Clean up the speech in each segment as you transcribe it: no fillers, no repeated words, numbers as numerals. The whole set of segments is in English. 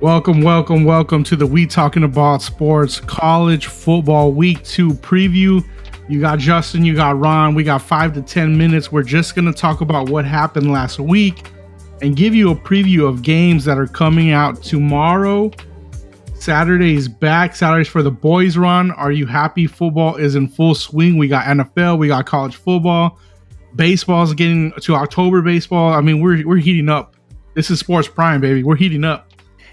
Welcome to the We Talking About Sports College Football Week 2 preview. You got Justin, you got Ron. We got 5 to 10 minutes. We're just going to talk about what happened last week and give you a preview of games that are coming out tomorrow. Saturday's back. Saturday's for the boys, Ron. Are you happy? Football is in full swing. We got NFL, we got college football. Baseball's getting to October baseball. I mean, we're heating up. This is Sports Prime, baby. We're heating up.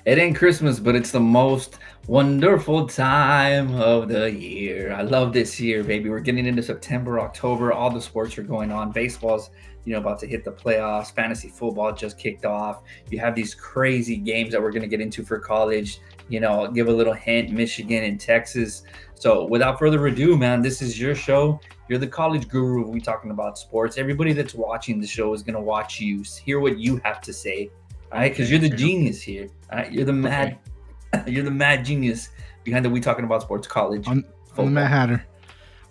It ain't Christmas, but it's the most wonderful time of the year. I love this year, baby. We're getting into September, October. All the sports are going on. Baseball's, about to hit the playoffs. Fantasy football just kicked off. You have these crazy games that we're going to get into for college. I'll give a little hint, Michigan and Texas. So without further ado, man, this is your show. You're the college guru. We talking about sports. Everybody that's watching the show is going to watch you, hear what you have to say. All right, because you're the genius here. All right, you're the mad genius behind the We Talking About Sports College. I'm the Mad Hatter.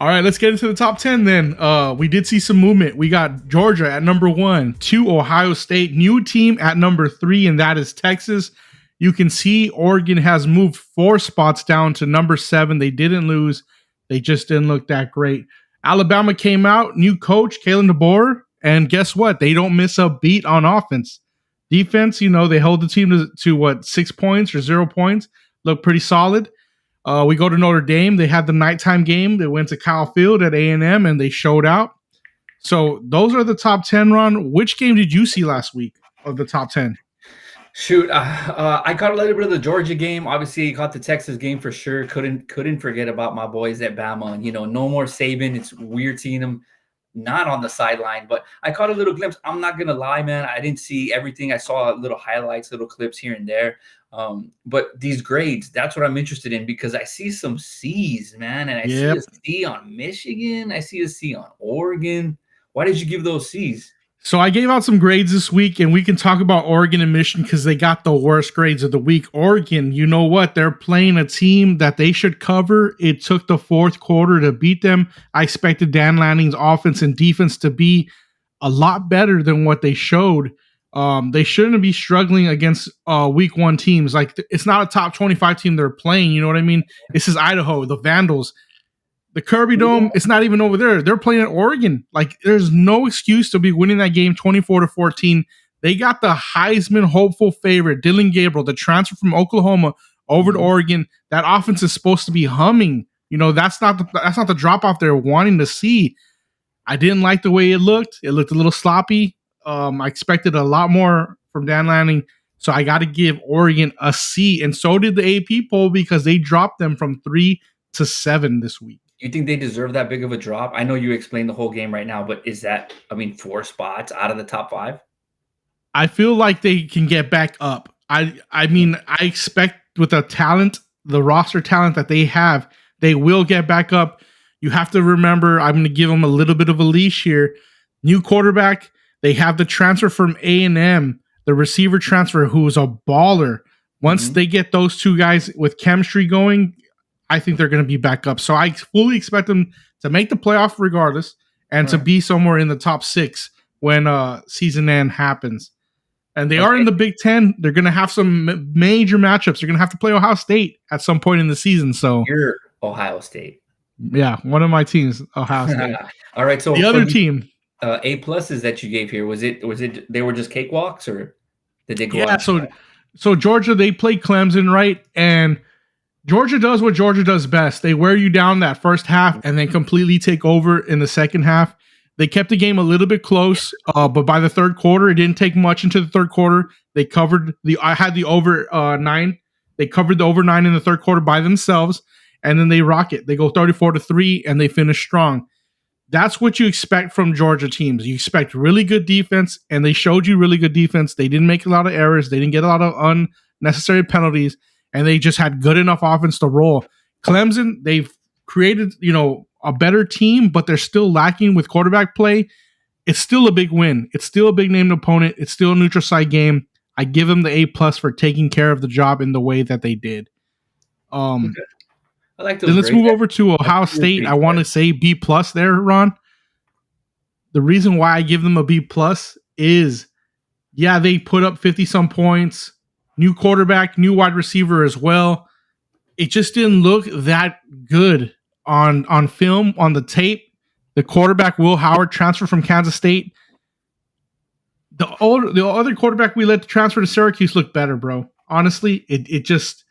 All right, let's get into the top 10 then. We did see some movement. We got Georgia at number 1, 2 Ohio State, new team at number 3, and that is Texas. You can see Oregon has moved 4 spots down to number 7. They didn't lose. They just didn't look that great. Alabama came out, new coach, Kalen DeBoer, and guess what? They don't miss a beat on offense. Defense, they held the team to 6 points or 0 points. Looked pretty solid. We go to Notre Dame. They had the nighttime game. They went to Kyle Field at A&M, and they showed out. So those are the top 10, Ron. Which game did you see last week of the top 10? Shoot, I caught a little bit of the Georgia game. Obviously, I caught the Texas game for sure. Couldn't forget about my boys at Bama. No more Saban. It's weird seeing them not on the sideline, but I caught a little glimpse. I'm not going to lie, man. I didn't see everything. I saw little highlights, little clips here and there. But these grades, that's what I'm interested in because I see some C's, man. And I see a C on Michigan. I see a C on Oregon. Why did you give those C's? So I gave out some grades this week, and we can talk about Oregon and Michigan because they got the worst grades of the week. Oregon, you know what? They're playing a team that they should cover. It took the fourth quarter to beat them. I expected Dan Lanning's offense and defense to be a lot better than what they showed. They shouldn't be struggling against week 1 teams. Like, it's not a top 25 team they're playing. You know what I mean? This is Idaho, the Vandals. The Kirby Dome, it's not even over there. They're playing at Oregon. Like, there's no excuse to be winning that game 24-14. They got the Heisman hopeful favorite, Dylan Gabriel, the transfer from Oklahoma over to Oregon. That offense is supposed to be humming. That's not the drop off they're wanting to see. I didn't like the way it looked. It looked a little sloppy. I expected a lot more from Dan Lanning. So I got to give Oregon a C. And so did the AP poll because they dropped them from 3 to 7 this week. You think they deserve that big of a drop? I know you explained the whole game right now, but is that, 4 spots out of the top 5? I feel like they can get back up. I expect with the roster talent that they have, they will get back up. You have to remember, I'm going to give them a little bit of a leash here. New quarterback. They have the transfer from A&M, the receiver transfer, who is a baller. Once they get those 2 guys with chemistry going, I think they're going to be back up. So I fully expect them to make the playoff regardless and to be somewhere in the top 6 when season end happens. And they are in the Big Ten. They're going to have some major matchups. They're going to have to play Ohio State at some point in the season. So you're Ohio State. Yeah, one of my teams, Ohio State. All right. So the other team, A pluses that you gave here, was it they were just cakewalks or did they go? Yeah. So Georgia, they played Clemson, right? And Georgia does what Georgia does best. They wear you down that first half and then completely take over in the second half. They kept the game a little bit close, but by the third quarter, it didn't take much into the third quarter. They covered I had the over 9. They covered the over 9 in the third quarter by themselves, and then they rock it. They go 34-3, and they finish strong. That's what you expect from Georgia teams. You expect really good defense, and they showed you really good defense. They didn't make a lot of errors. They didn't get a lot of unnecessary penalties. And they just had good enough offense to roll. Clemson, they've created, a better team, but they're still lacking with quarterback play. It's still a big win. It's still a big named opponent. It's still a neutral site game. I give them the A+ for taking care of the job in the way that they did. Okay. I like those. Then let's move over to Ohio State. I want to say B+ there, Ron. The reason why I give them a B+ is, yeah, they put up 50 some points. New quarterback, new wide receiver as well. It just didn't look that good on film, on the tape. The quarterback, Will Howard, transferred from Kansas State. The other quarterback we let transfer to Syracuse looked better, bro. Honestly, it just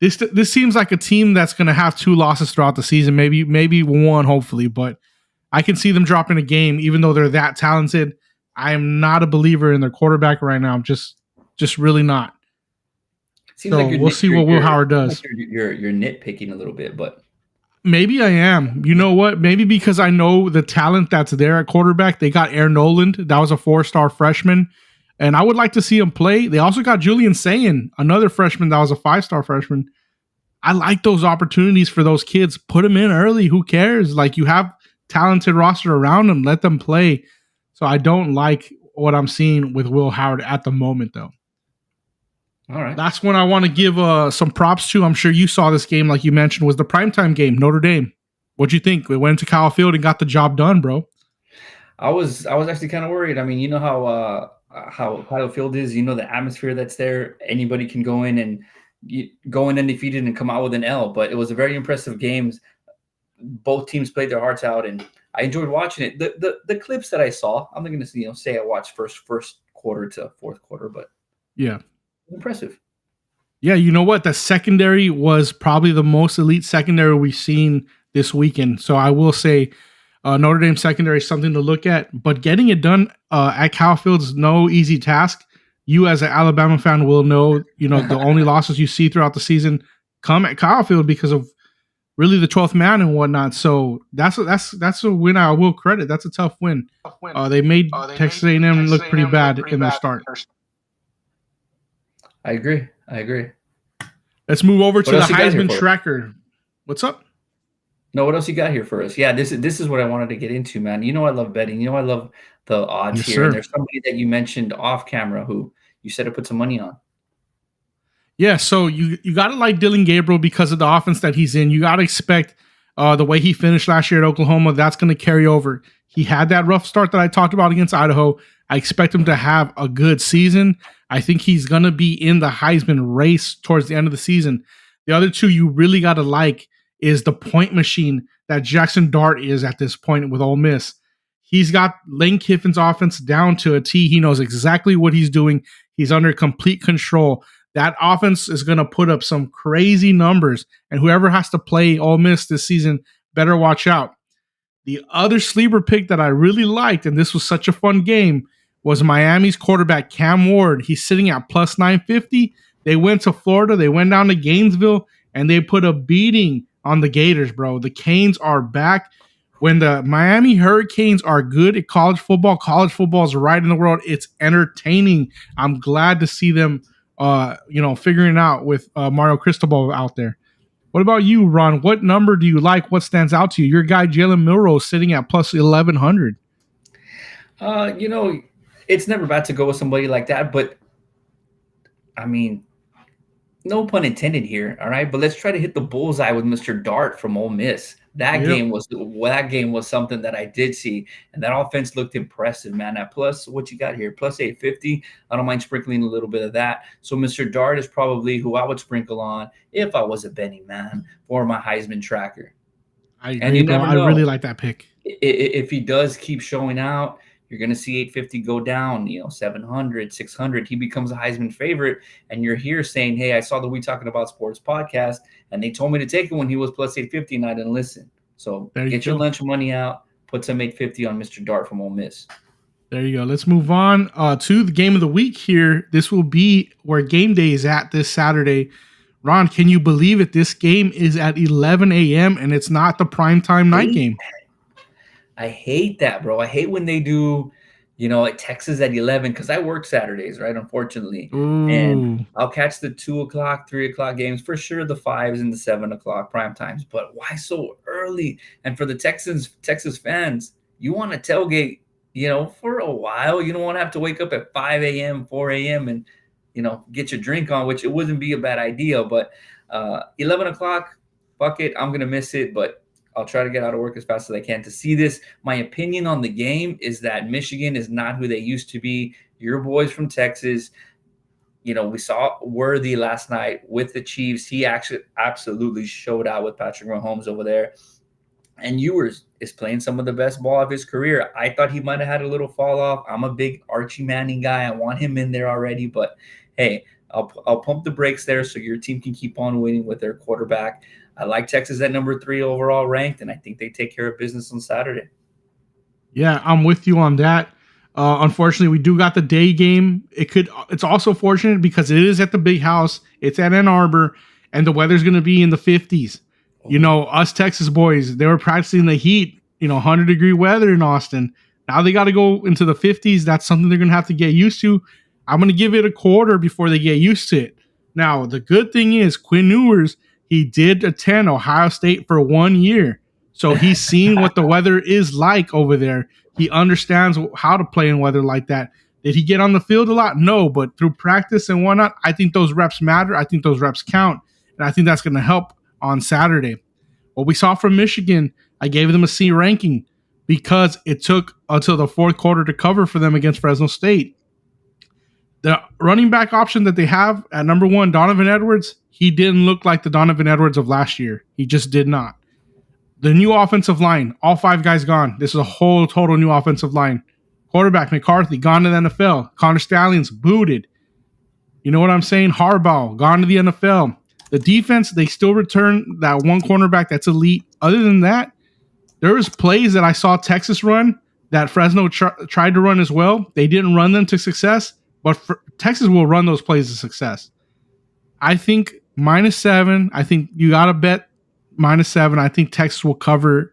this seems like a team that's going to have 2 losses throughout the season, maybe one, hopefully, but I can see them dropping a game, even though they're that talented. I am not a believer in their quarterback right now. I'm just really not. Seems so like we'll see what Will Howard does. Like you're nitpicking a little bit, but maybe I am. You know what? Maybe because I know the talent that's there at quarterback. They got Air Noland. That was a 4-star freshman. And I would like to see him play. They also got Julian Sayin, another freshman that was a 5-star freshman. I like those opportunities for those kids. Put them in early. Who cares? Like, you have talented roster around them. Let them play. So I don't like what I'm seeing with Will Howard at the moment, though. All right. That's when I want to give some props to. I'm sure you saw this game, like you mentioned, was the primetime game, Notre Dame. What'd you think? We went to Kyle Field and got the job done, bro. I was actually kind of worried. I mean, you know how Kyle Field is. You know the atmosphere that's there. Anybody can go in and go in undefeated and come out with an L. But it was a very impressive game. Both teams played their hearts out, and I enjoyed watching it. The clips that I saw, I'm not going to say I watched first quarter to fourth quarter, but yeah. Impressive. Yeah, you know what? The secondary was probably the most elite secondary we've seen this weekend. So I will say Notre Dame secondary is something to look at. But getting it done at Kyle Field is no easy task. You as an Alabama fan will know, the only losses you see throughout the season come at Kyle Field because of really the 12th man and whatnot. So that's a win I will credit. That's a tough win. They made Texas A&M look pretty bad in their start. I agree. Let's move over to the Heisman tracker. What's up? No, what else you got here for us? Yeah, this is what I wanted to get into, man. You know I love betting. You know I love the odds here. And there's somebody that you mentioned off camera who you said to put some money on. Yeah, so you got to like Dylan Gabriel because of the offense that he's in. You got to expect the way he finished last year at Oklahoma, that's going to carry over. He had that rough start that I talked about against Idaho. I expect him to have a good season. I think he's going to be in the Heisman race towards the end of the season. The other two you really got to like is the point machine that Jackson Dart is at this point with Ole Miss. He's got Lane Kiffin's offense down to a T. He knows exactly what he's doing. He's under complete control. That offense is going to put up some crazy numbers, and whoever has to play Ole Miss this season better watch out. The other sleeper pick that I really liked, and this was such a fun game, was Miami's quarterback Cam Ward. He's sitting at plus 950. They went to Florida. They went down to Gainesville, and they put a beating on the Gators, bro. The Canes are back. When the Miami Hurricanes are good at college football is right in the world. It's entertaining. I'm glad to see them, figuring it out with Mario Cristobal out there. What about you, Ron? What number do you like? What stands out to you? Your guy, Jalen Milroe, sitting at plus 1,100. It's never bad to go with somebody like that, but I mean, no pun intended here, all right? But let's try to hit the bullseye with Mr. Dart from Ole Miss. That game was something that I did see, and that offense looked impressive, man. At plus, what you got here? Plus 850. I don't mind sprinkling a little bit of that. So Mr. Dart is probably who I would sprinkle on if I was a betting man for my Heisman tracker. I really like that pick. If he does keep showing out, you're going to see 850 go down, 700, 600. He becomes a Heisman favorite. And you're here saying, hey, I saw the We Talking About Sports podcast, and they told me to take it when he was plus 850, and I didn't listen. So get your lunch money out, put some 850 on Mr. Dart from Ole Miss. There you go. Let's move on to the game of the week here. This will be where game day is at this Saturday. Ron, can you believe it? This game is at 11 a.m., and it's not the primetime night game. I hate that, bro. I hate when they do, like Texas at 11, because I work Saturdays, right? Unfortunately. And I'll catch the 2 o'clock, 3 o'clock games, for sure, the 5s and the 7 o'clock prime times. But why so early? And for the Texas fans, you want to tailgate, for a while. You don't want to have to wake up at 5 a.m., 4 a.m. and, get your drink on, which it wouldn't be a bad idea. But 11 o'clock, fuck it, I'm going to miss it. But I'll try to get out of work as fast as I can to see this. My opinion on the game is that Michigan is not who they used to be. Your boys from Texas, we saw Worthy last night with the Chiefs. He actually absolutely showed out with Patrick Mahomes over there. And Ewers is playing some of the best ball of his career. I thought he might have had a little fall off. I'm a big Archie Manning guy. I want him in there already. But hey, I'll pump the brakes there so your team can keep on winning with their quarterback. I like Texas at number 3 overall ranked, and I think they take care of business on Saturday. Yeah, I'm with you on that. Unfortunately, we do got the day game. It's also fortunate because it is at the big house. It's at Ann Arbor, and the weather's going to be in the 50s. You know, us Texas boys, they were practicing the heat, 100-degree weather in Austin. Now they got to go into the 50s. That's something they're going to have to get used to. I'm going to give it a quarter before they get used to it. Now, the good thing is Quinn Ewers, he did attend Ohio State for 1 year. So he's seen what the weather is like over there. He understands how to play in weather like that. Did he get on the field a lot? No, but through practice and whatnot, I think those reps matter. I think those reps count. And I think that's going to help on Saturday. What we saw from Michigan, I gave them a C ranking because it took until the fourth quarter to cover for them against Fresno State. The running back option that they have at number 1, Donovan Edwards, he didn't look like the Donovan Edwards of last year. He just did not. The new offensive line, all 5 guys gone. This is a whole total new offensive line. Quarterback McCarthy, gone to the NFL. Connor Stallions, booted. You know what I'm saying? Harbaugh, gone to the NFL. The defense, they still return that one cornerback that's elite. Other than that, there was plays that I saw Texas run that Fresno tried to run as well. They didn't run them to success, but Texas will run those plays to success. I think -7. I think you got to bet -7. I think Texas will cover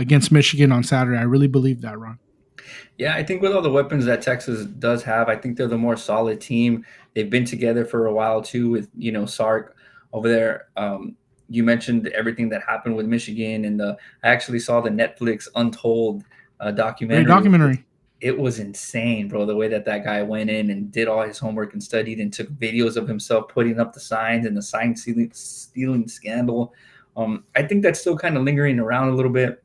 against Michigan on Saturday. I really believe that, Ron. Yeah, I think with all the weapons that Texas does have, I think they're the more solid team. They've been together for a while too with, Sark over there. You mentioned everything that happened with Michigan, and I actually saw the Netflix Untold documentary. Great documentary. It was insane, bro, the way that guy went in and did all his homework and studied and took videos of himself putting up the signs and the sign stealing scandal. I think that's still kind of lingering around a little bit.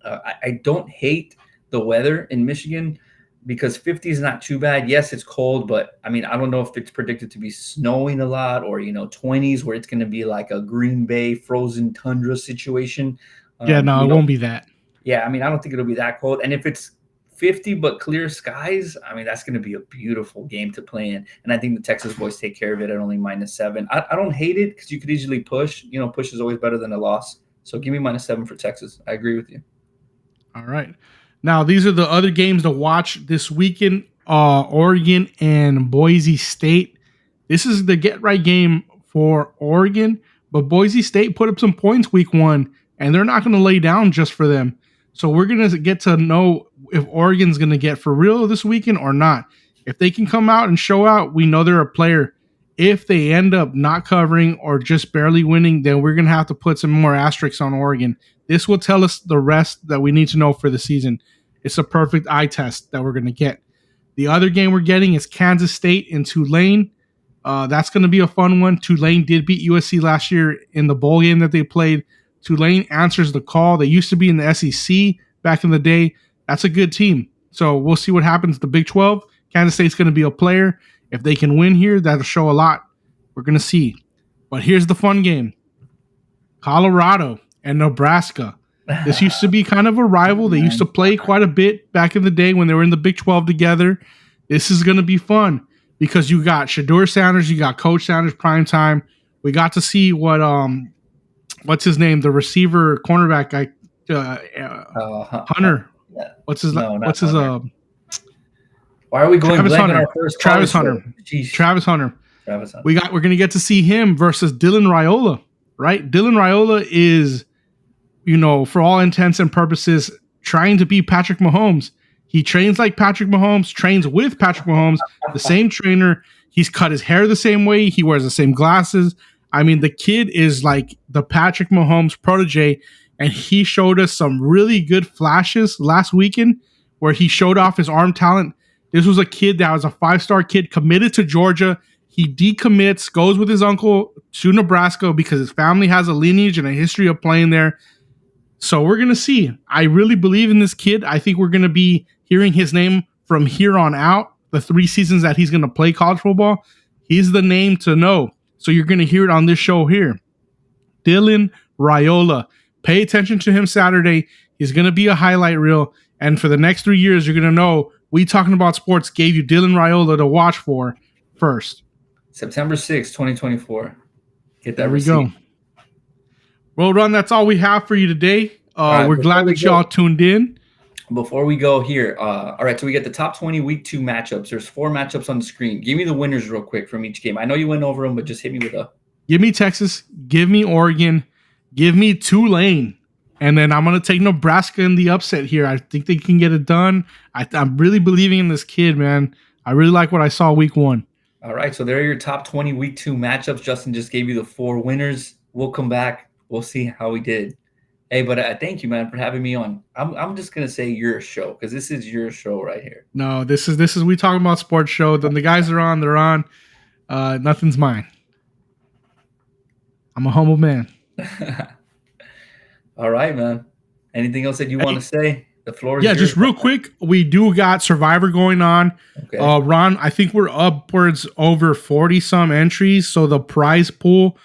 I don't hate the weather in Michigan because 50 is not too bad. Yes, it's cold, but I mean, I don't know if it's predicted to be snowing a lot or, 20s where it's going to be like a Green Bay frozen tundra situation. It won't be that. Yeah, I mean, I don't think it'll be that cold. And if it's 50 but clear skies, I mean, that's going to be a beautiful game to play in. And I think the Texas boys take care of it at only -7. I don't hate it because you could easily push. Push is always better than a loss. So give me -7 for Texas. I agree with you. All right. Now, these are the other games to watch this weekend. Oregon and Boise State. This is the get-right game for Oregon, but Boise State put up some points week 1, and they're not going to lay down just for them. So we're going to get to know if Oregon's going to get for real this weekend or not. If they can come out and show out, we know they're a player. If they end up not covering or just barely winning, then we're going to have to put some more asterisks on Oregon. This will tell us the rest that we need to know for the season. It's a perfect eye test that we're going to get. The other game we're getting is Kansas State and Tulane. That's going to be a fun one. Tulane did beat USC last year in the bowl game that they played. Tulane answers the call. They used to be in the SEC back in the day. That's a good team. So we'll see what happens. The Big 12, Kansas State's going to be a player. If they can win here, that'll show a lot. We're going to see. But here's the fun game. Colorado and Nebraska. This used to be kind of a rival. They used to play quite a bit back in the day when they were in the Big 12 together. This is going to be fun because you got Shedeur Sanders, you got Coach Sanders prime time. We got to see what what's his name, the receiver cornerback guy, Hunter. Yeah. What's his Why are we going Travis blank Hunter. on our first Travis Hunter. Travis Hunter. We're going to get to see him versus Dylan Raiola, right? Dylan Raiola is, for all intents and purposes, trying to be Patrick Mahomes. He trains like Patrick Mahomes, trains with Patrick Mahomes, the same trainer. He's cut his hair the same way. He wears the same glasses. I mean, the kid is like the Patrick Mahomes protege, and he showed us some really good flashes last weekend where he showed off his arm talent. This was a kid that was a 5-star kid committed to Georgia. He decommits, goes with his uncle to Nebraska because his family has a lineage and a history of playing there. So we're going to see. I really believe in this kid. I think we're going to be hearing his name from here on out, the 3 seasons that he's going to play college football. He's the name to know. So you're going to hear it on this show here. Dylan Raiola. Pay attention to him Saturday. He's going to be a highlight reel. And for the next 3 years, you're going to know We Talking About Sports gave you Dylan Raiola to watch for first. September 6th, 2024. Get that There we receipt. go. Well, Ron, that's all we have for you today. right, we're glad that y'all tuned in. Before we go here, all right, so we get the top 20 week 2 matchups. There's 4 matchups on the screen. Give me the winners real quick from each game. I know you went over them, but just hit me with a... Give me Texas. Give me Oregon. Give me Tulane. And then I'm going to take Nebraska in the upset here. I think they can get it done. I'm really believing in this kid, man. I really like what I saw week 1. All right, so there are your top 20 week 2 matchups. Justin just gave you the 4 winners. We'll come back. We'll see how we did. Hey, but thank you, man, for having me on. I'm just gonna say your show because this is your show right here. No, this is We Talking About Sports show. Then the guys are on. They're on. Nothing's mine. I'm a humble man. All right, man. Anything else that you want to say? The floor is yours. Just real quick. We do got Survivor going on. Okay. Ron, I think we're upwards over 40 some entries. So the prize pool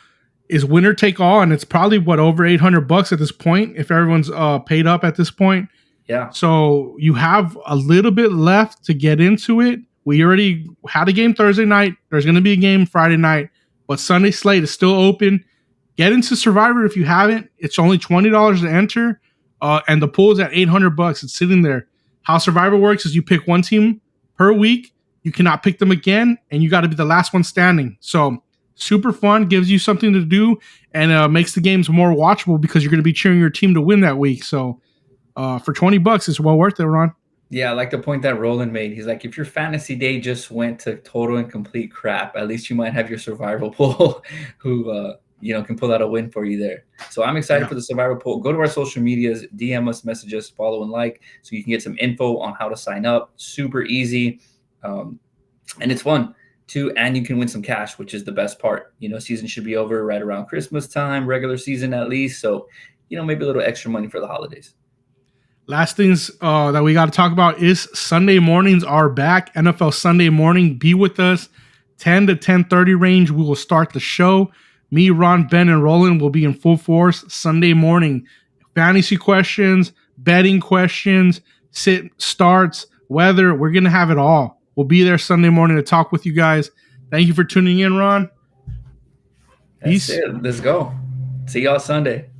is winner take all, and it's probably over $800 at this point if everyone's paid up at this point. Yeah. So you have a little bit left to get into it. We already had a game Thursday night. There's going to be a game Friday night, but Sunday slate is still open. Get into Survivor if you haven't. It's only $20 to enter, and the pool is at $800. It's sitting there. How Survivor works is you pick one team per week. You cannot pick them again, and you got to be the last one standing. So super fun, gives you something to do, and makes the games more watchable because you're going to be cheering your team to win that week. So for $20, it's well worth it, Ron. Yeah, I like the point that Roland made. He's like, if your fantasy day just went to total and complete crap, at least you might have your survival pool who can pull out a win for you there. So I'm excited for the survival pool. Go to our social medias, DM us, message us, follow and like, so you can get some info on how to sign up. Super easy, and it's fun too, and you can win some cash, which is the best part. Season should be over right around Christmas time, regular season at least. So, maybe a little extra money for the holidays. Last things that we got to talk about is Sunday mornings are back. NFL Sunday morning. Be with us 10 to 10:30 range. We will start the show. Me, Ron, Ben, and Roland will be in full force Sunday morning. Fantasy questions, betting questions, starts, weather. We're going to have it all. We'll be there Sunday morning to talk with you guys. Thank you for tuning in, Ron. Peace. That's it. Let's go. See y'all Sunday.